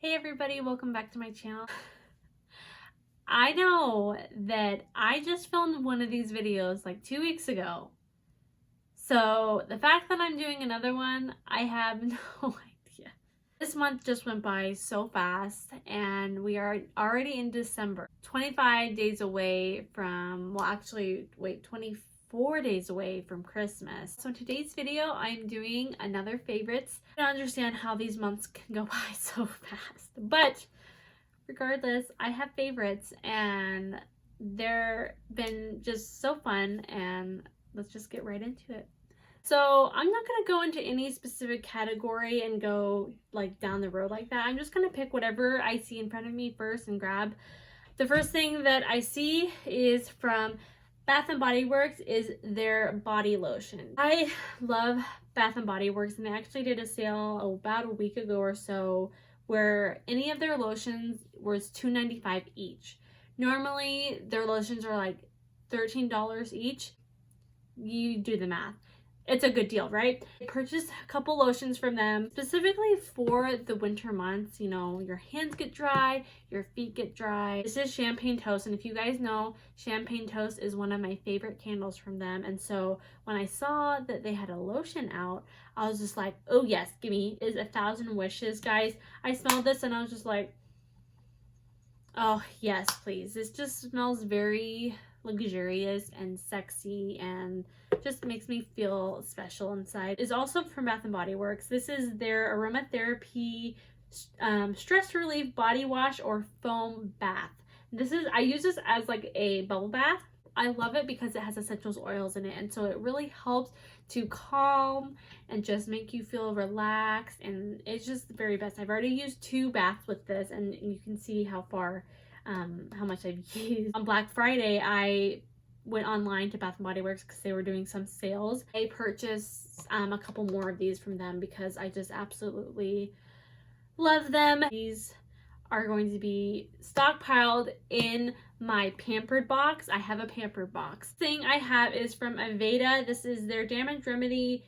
Hey everybody, welcome back to my channel. I know that I just filmed one of these videos like 2 weeks ago. So the fact that I'm doing another one, I have no idea. This month just went by so fast and we are already in December. 25 days away from, well actually, wait, 24 days away from Christmas. So in today's video, I'm doing another favorites. I don't understand how these months can go by so fast, but regardless, I have favorites and they're been just so fun, and let's just get right into it. So I'm not going to go into any specific category and go like down the road like that. I'm just going to pick whatever I see in front of me first and grab. The first thing that I see is from Bath & Body Works is their body lotion. I love Bath & Body Works, and they actually did a sale about a week ago or so where any of their lotions was $2.95 each. Normally their lotions are like $13 each. You do the math. It's a good deal, right? I purchased a couple lotions from them specifically for the winter months. You know, your hands get dry, your feet get dry. This is Champagne Toast, and if you guys know, Champagne Toast is one of my favorite candles from them. And so when I saw that they had a lotion out, I was just like, oh yes, give me. It is 1,000 wishes, guys. I smelled this and I was just like, oh yes, please. This just smells very luxurious and sexy and just makes me feel special inside. It's also from Bath & Body Works. This is their aromatherapy stress relief body wash or foam bath. I use this as like a bubble bath. I love it because it has essential oils in it, and so it really helps to calm and just make you feel relaxed, and it's just the very best. I've already used 2 baths with this, and you can see how much I've used. On Black Friday, I went online to Bath & Body Works because they were doing some sales. I purchased a couple more of these from them because I just absolutely love them. These are going to be stockpiled in my pampered box. I have a pampered box. Thing I have is from Aveda. This is their damage remedy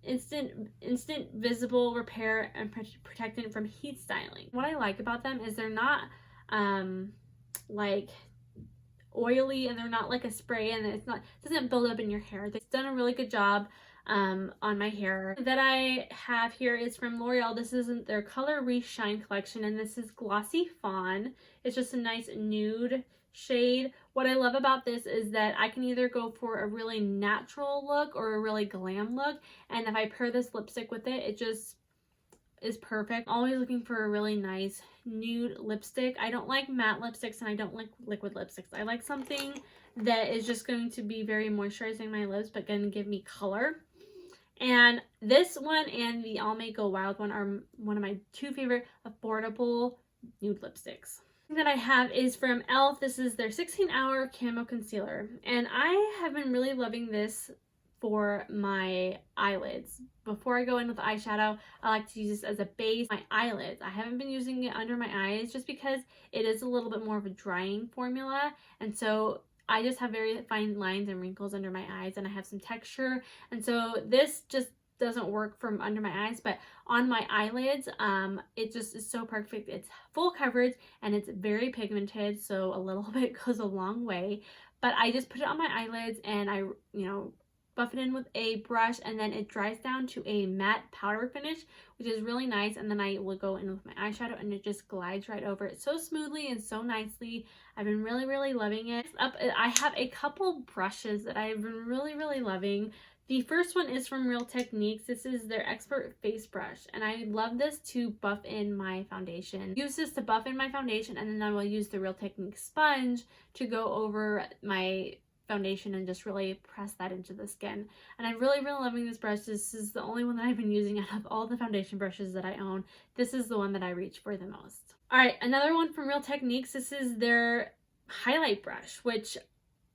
instant visible repair and protectant from heat styling. What I like about them is they're not like oily, and they're not like a spray, and it doesn't build up in your hair. They've done a really good job on my hair. That I have here is from L'Oreal. This isn't their Color Reshine collection, and this is Glossy Fawn. It's just a nice nude shade. What I love about this is that I can either go for a really natural look or a really glam look, and if I pair this lipstick with it, it just is perfect. Always looking for a really nice nude lipstick. I don't like matte lipsticks, and I don't like liquid lipsticks. I like something that is just going to be very moisturizing my lips but going to give me color. And this one and the I'll Make Go Wild one are one of my 2 favorite affordable nude lipsticks. The thing that I have is from e.l.f. This is their 16-hour camo concealer, and I have been really loving this for my eyelids. Before I go in with eyeshadow, I like to use this as a base. My eyelids, I haven't been using it under my eyes just because it is a little bit more of a drying formula, and so I just have very fine lines and wrinkles under my eyes, and I have some texture, and so this just doesn't work from under my eyes, but on my eyelids, it just is so perfect. It's full coverage and it's very pigmented, so a little bit goes a long way. But I just put it on my eyelids and I, buff it in with a brush, and then it dries down to a matte powder finish, which is really nice. And then I will go in with my eyeshadow and it just glides right over it so smoothly and so nicely. I've been really loving it. I have a couple brushes that I've been really loving. The first one is from Real Techniques. This is their Expert Face Brush, and I love this to buff in my foundation. Use this to buff in my foundation, and then I will use the Real Techniques sponge to go over my foundation and just really press that into the skin. And I'm really loving this brush. This is the only one that I've been using out of all the foundation brushes that I own. This is the one that I reach for the most. All right, another one from Real Techniques. This is their highlight brush, which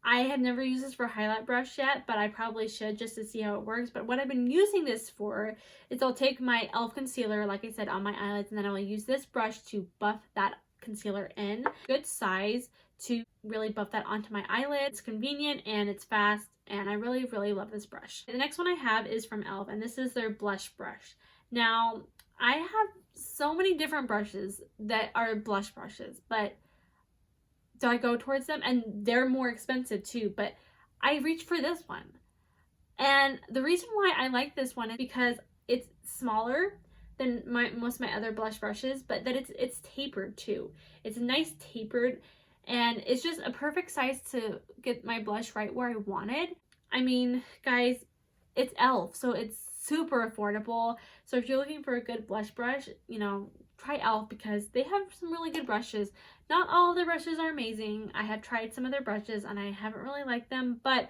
I have never used this for highlight brush yet, but I probably should just to see how it works. But what I've been using this for is I'll take my e.l.f. concealer, like I said, on my eyelids, and then I will use this brush to buff that concealer in. Good size to really buff that onto my eyelid. It's convenient and it's fast, and I really love this brush. The next one I have is from e.l.f., and this is their blush brush. Now, I have so many different brushes that are blush brushes, but do I go towards them? And they're more expensive too, but I reach for this one. And the reason why I like this one is because it's smaller than most of my other blush brushes, but that it's tapered too. It's nice tapered, and it's just a perfect size to get my blush right where I wanted. I mean, guys, it's e.l.f., so it's super affordable. So if you're looking for a good blush brush, you know, try e.l.f. because they have some really good brushes. Not all of their brushes are amazing. I have tried some of their brushes and I haven't really liked them, but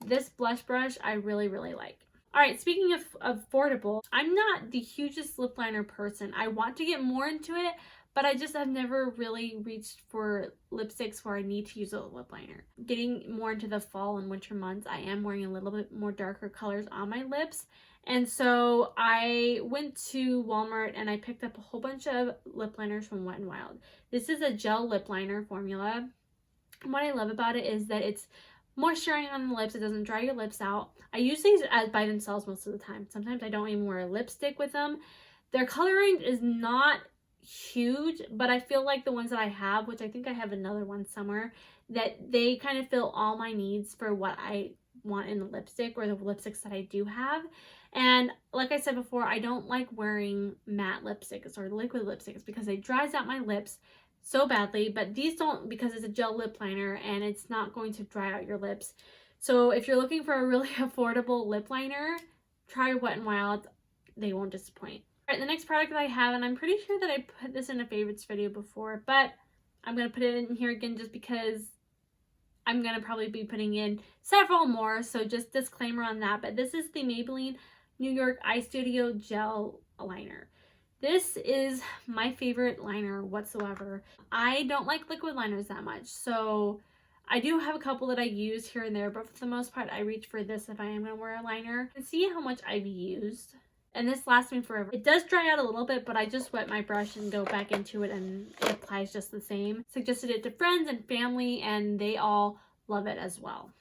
this blush brush I really, really like. All right, speaking of affordable, I'm not the hugest lip liner person. I want to get more into it, but I just have never really reached for lipsticks where I need to use a lip liner. Getting more into the fall and winter months, I am wearing a little bit more darker colors on my lips. And so I went to Walmart and I picked up a whole bunch of lip liners from Wet n Wild. This is a gel lip liner formula. And what I love about it is that it's moisturizing on the lips. It doesn't dry your lips out. I use these as by themselves most of the time. Sometimes I don't even wear a lipstick with them. Their color range is not huge, but I feel like the ones that I have, which I think I have another one somewhere, that they kind of fill all my needs for what I want in a lipstick, or the lipsticks that I do have. And like I said before, I don't like wearing matte lipsticks or liquid lipsticks because it dries out my lips so badly, but these don't, because it's a gel lip liner and it's not going to dry out your lips. So if you're looking for a really affordable lip liner, try Wet n Wild. They won't disappoint. All right, the next product that I have, and I'm pretty sure that I put this in a favorites video before, but I'm going to put it in here again just because I'm going to probably be putting in several more, so just disclaimer on that. But this is the Maybelline New York Eye Studio Gel Liner. This is my favorite liner whatsoever. I don't like liquid liners that much, so I do have a couple that I use here and there, but for the most part, I reach for this if I am going to wear a liner. You can see how much I've used, and this lasts me forever. It does dry out a little bit, but I just wet my brush and go back into it, and it applies just the same. Suggested it to friends and family, and they all love it as well.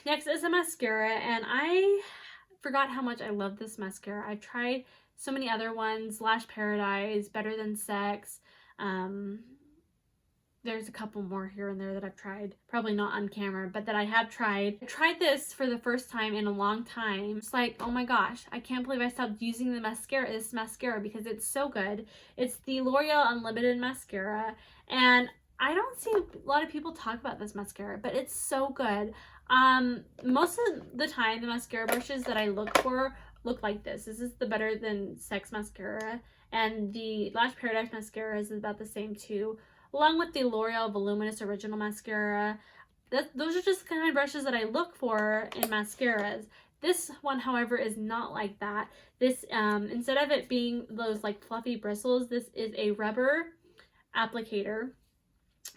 Next is a mascara, and I forgot how much I love this mascara. I've tried so many other ones, Lash Paradise, Better Than Sex. There's a couple more here and there that I've tried, probably not on camera, but that I have tried. I tried this for the first time in a long time. It's like, oh my gosh, I can't believe I stopped using this mascara because it's so good. It's the L'Oreal Unlimited Mascara, and I don't see a lot of people talk about this mascara, but it's so good. Most of the time, the mascara brushes that I look for look like this. This is the Better Than Sex mascara, and the Lash Paradise mascara is about the same too, along with the L'Oreal Voluminous Original Mascara. Those are just the kind of brushes that I look for in mascaras. This one, however, is not like that. This, instead of it being those like fluffy bristles, this is a rubber applicator,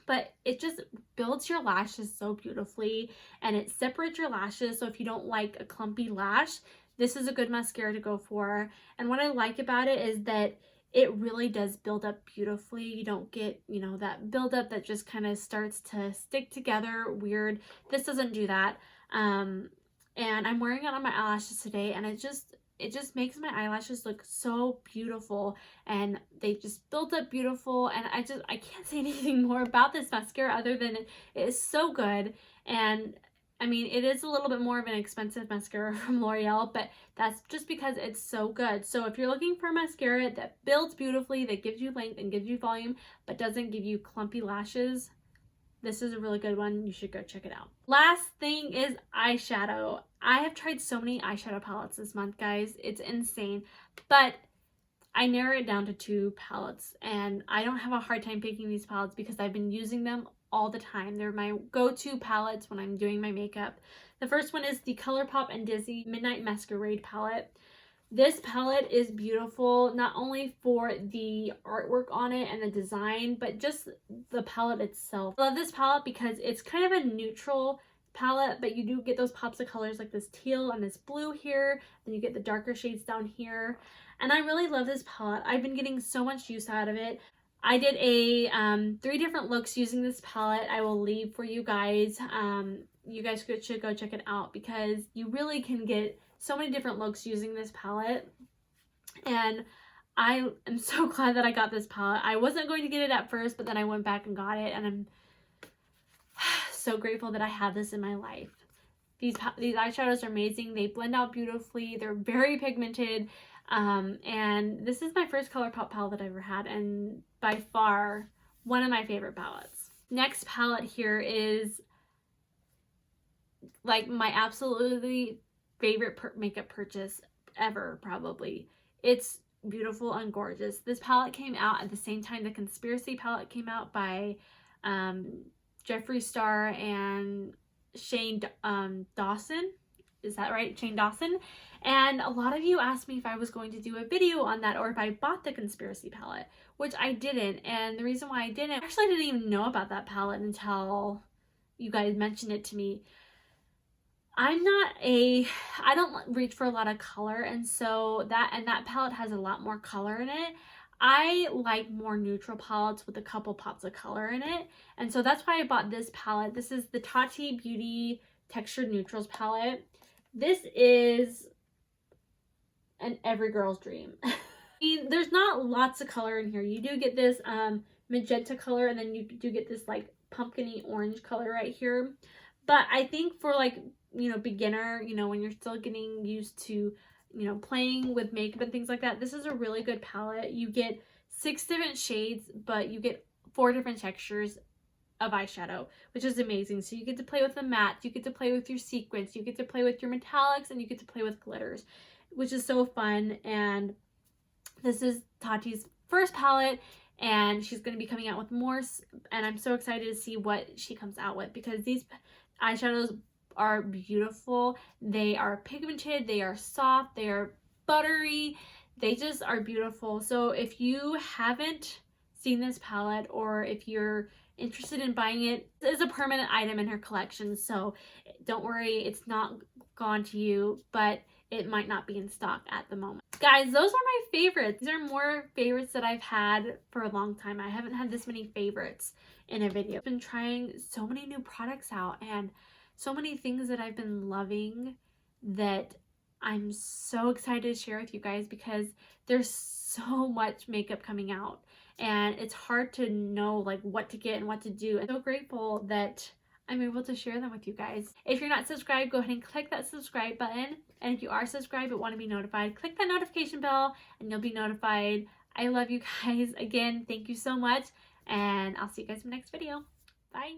but it just builds your lashes so beautifully, and it separates your lashes. So if you don't like a clumpy lash, this is a good mascara to go for. And what I like about it is that it really does build up beautifully. You don't get, you know, that buildup that just kind of starts to stick together weird. This doesn't do that. And I'm wearing it on my eyelashes today, and it just makes my eyelashes look so beautiful, and they just build up beautiful. And I can't say anything more about this mascara other than it is so good. And I mean, it is a little bit more of an expensive mascara from L'Oreal, but that's just because it's so good. So if you're looking for a mascara that builds beautifully, that gives you length and gives you volume, but doesn't give you clumpy lashes, this is a really good one. You should go check it out. Last thing is eyeshadow. I have tried so many eyeshadow palettes this month, guys. It's insane. But I narrow it down to 2 palettes, and I don't have a hard time picking these palettes because I've been using them all the time. They're my go-to palettes when I'm doing my makeup. The first one is the ColourPop and Disney Midnight Masquerade palette. This palette is beautiful, not only for the artwork on it and the design, but just the palette itself. I love this palette because it's kind of a neutral palette, but you do get those pops of colors like this teal and this blue here, then you get the darker shades down here. And I really love this palette. I've been getting so much use out of it. I did a 3 different looks using this palette. I will leave for you guys. You guys should go check it out because you really can get so many different looks using this palette. And I am so glad that I got this palette. I wasn't going to get it at first, but then I went back and got it, and I'm so grateful that I have this in my life. These eyeshadows are amazing. They blend out beautifully. They're very pigmented. And this is my first ColourPop palette that I've ever had, and by far one of my favorite palettes. Next palette here is like my absolutely favorite makeup purchase ever, probably. It's beautiful and gorgeous. This palette came out at the same time the Conspiracy palette came out by Jeffree Star and Shane Dawson. Is that right? Shane Dawson. And a lot of you asked me if I was going to do a video on that or if I bought the Conspiracy palette, which I didn't. And the reason why I didn't, I actually didn't even know about that palette until you guys mentioned it to me. I don't reach for a lot of color, and so that palette has a lot more color in it. I like more neutral palettes with a couple pops of color in it, and so that's why I bought this palette. This is the Tati Beauty Textured Neutrals palette. This is an every girl's dream. I mean, there's not lots of color in here. You do get this magenta color, and then you do get this like pumpkin-y orange color right here. But I think for like, you know, beginner, you know, when you're still getting used to, you know, playing with makeup and things like that, this is a really good palette. You get 6 different shades, but you get 4 different textures of eyeshadow, which is amazing. So you get to play with the mattes, you get to play with your sequins, you get to play with your metallics, and you get to play with glitters, which is so fun. And this is Tati's first palette, and she's going to be coming out with more, and I'm so excited to see what she comes out with, because these eyeshadows are beautiful. They are pigmented, they are soft, they are buttery, they just are beautiful. So if you haven't seen this palette, or if you're interested in buying it, it is a permanent item in her collection, so don't worry, it's not gone to you, but it might not be in stock at the moment. Guys, those are my favorites. These are more favorites that I've had for a long time. I haven't had this many favorites in a video. I've been trying so many new products out and so many things that I've been loving that I'm so excited to share with you guys, because there's so much makeup coming out and it's hard to know like what to get and what to do. I'm so grateful that I'm able to share them with you guys. If you're not subscribed, go ahead and click that subscribe button. And if you are subscribed but want to be notified, click that notification bell and you'll be notified. I love you guys. Again, thank you so much. And I'll see you guys in the next video. Bye.